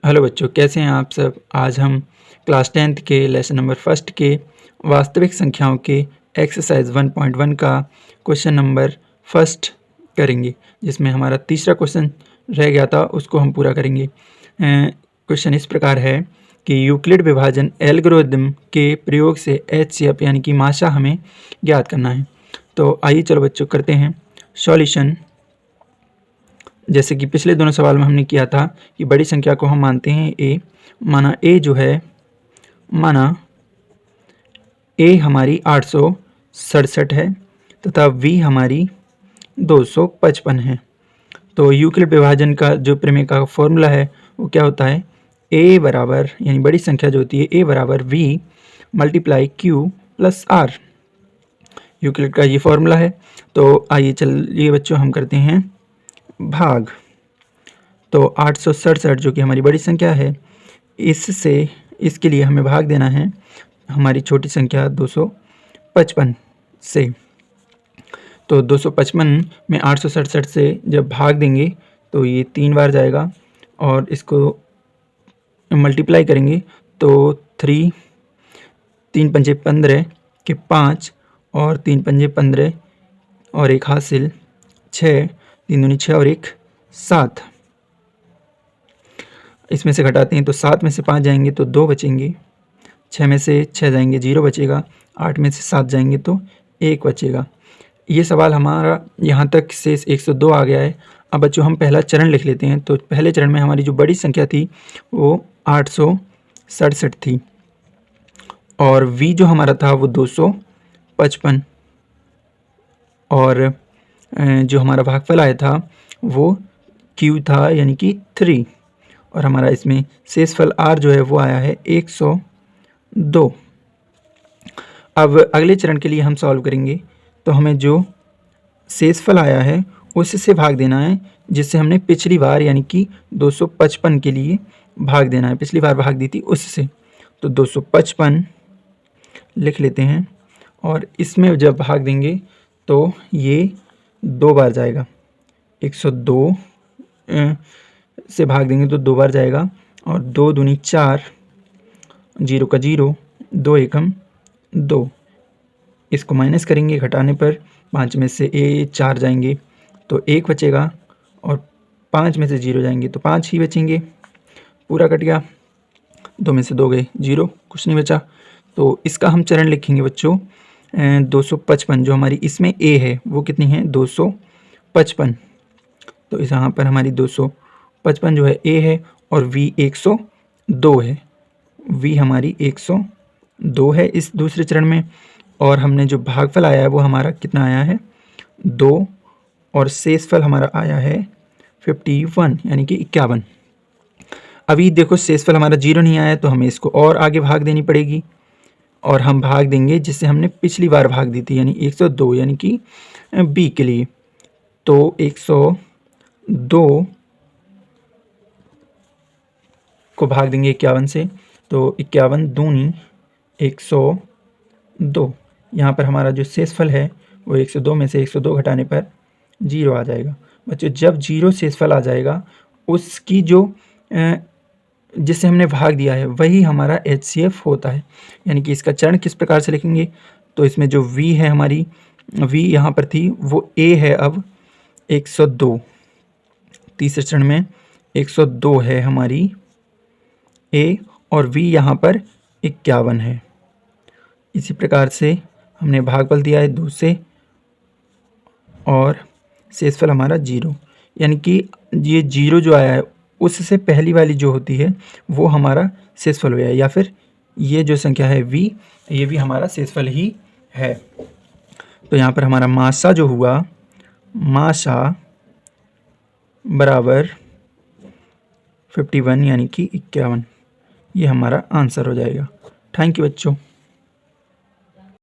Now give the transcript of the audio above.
Hello बच्चों, कैसे हैं आप सब। आज हम क्लास 10th के लेसन नंबर फर्स्ट के वास्तविक संख्याओं के एक्सरसाइज 1.1 का क्वेश्चन नंबर फर्स्ट करेंगे, जिसमें हमारा तीसरा क्वेश्चन रह गया था, उसको हम पूरा करेंगे। क्वेश्चन इस प्रकार है कि यूक्लिड विभाजन एल्गोरिदम के प्रयोग से एचसीएफ यानी कि माशा हमें ज्ञात करना है। तो आइए चलो बच्चों करते हैं सॉल्यूशन। जैसे कि पिछले दोनों सवाल में हमने किया था कि बड़ी संख्या को हम मानते हैं ए, माना ए जो है, माना ए हमारी 867 है तथा वी हमारी 255 है। तो यूक्लिड विभाजन का जो प्रमेय का फॉर्मूला है वो क्या होता है, ए बराबर यानी बड़ी संख्या जो होती है ए बराबर B multiply Q plus R. Euclid का ये फॉर्मूला है। तो आइए चलिए बच्चों हम करते हैं भाग। तो 867 जो कि हमारी बड़ी संख्या है, इससे इसके लिए हमें भाग देना है हमारी छोटी संख्या 255 से। तो 255 में 867 से जब भाग देंगे तो ये 3 बार जाएगा और इसको मल्टीप्लाई करेंगे तो 3 पंजे 15 के 5 और 3 पंजे 15 और एक हासिल 6, 3 दूनी 6 और एक 7। इसमें से घटाते हैं तो 7 में से 5 जाएंगे तो 2 बचेंगे, 6 में से 6 जाएंगे 0 बचेगा, 8 में से 7 जाएंगे तो 1 बचेगा। ये सवाल हमारा यहाँ तक शेष 102 आ गया है। अब बच्चों हम पहला चरण लिख लेते हैं। तो पहले चरण में हमारी जो बड़ी संख्या थी वो 867 थी और v जो हमारा था वो 255 और जो हमारा भागफल आया था वो q था यानी कि 3 और हमारा इसमें शेषफल r जो है वो आया है 102। अब अगले चरण के लिए हम सॉल्व करेंगे तो हमें जो शेषफल आया है उससे भाग देना है, जिससे हमने पिछली बार यानी कि 255 के लिए भाग देना है। पिछली बार भाग दी थी उससे, तो 255 लिख लेते हैं और इसमें जब भाग देंगे तो ये 2 बार जाएगा। 102 से भाग देंगे तो 2 बार जाएगा और 2 दूनी 4, 0 का 0, 2 एकम 2। इसको माइनस करेंगे घटाने पर 5 में से 4 जाएंगे तो 1 बचेगा और 5 में से 0 जाएंगे तो 5 ही बचेंगे। पूरा कट गया, 2 में से 2 गए 0, कुछ नहीं बचा। तो इसका हम चरण लिखेंगे बच्चों 255। जो हमारी इसमें a है वो कितनी है 255। तो इस यहाँ पर हमारी 255 जो है a है और v 102 है। v हमारी 102 है इस दूसरे चरण में और हमने जो भागफल आया है वो हमारा कितना आया है 2 और शेषफल हमारा आया है 51 यानी कि 51। अभी देखो शेषफल हमारा 0 नहीं आया है तो हमें इसको और आगे भाग देनी पड़ेगी और हम भाग देंगे जिससे हमने पिछली बार भाग दी थी यानी 102 यानी कि b के लिए। तो 102 को भाग देंगे 51 से तो 51 दूनी 102। यहाँ पर हमारा जो शेषफल है वो 102 में से 102 घटाने पर 0 आ जाएगा। बच्चों जब 0 शेषफल आ जाएगा उसकी जो जिससे हमने भाग दिया है वही हमारा HCF होता है। यानी कि इसका चरण किस प्रकार से लिखेंगे तो इसमें जो v है हमारी v यहाँ पर थी वो a है अब 102। तीसरे चरण में 102 है हमारी a और v यहाँ पर 51 है। इसी प्रकार से हमने भागफल दिया है 2 से और शेषफल हमारा 0, यानी कि ये 0 जो आया है उससे पहली वाली जो होती है वो हमारा शेषफल हो गया, या फिर ये जो संख्या है v ये भी हमारा शेषफल ही है। तो यहाँ पर हमारा माशा जो हुआ, माशा बराबर 51 यानी कि 51, ये हमारा आंसर हो जाएगा। थैंक यू बच्चों।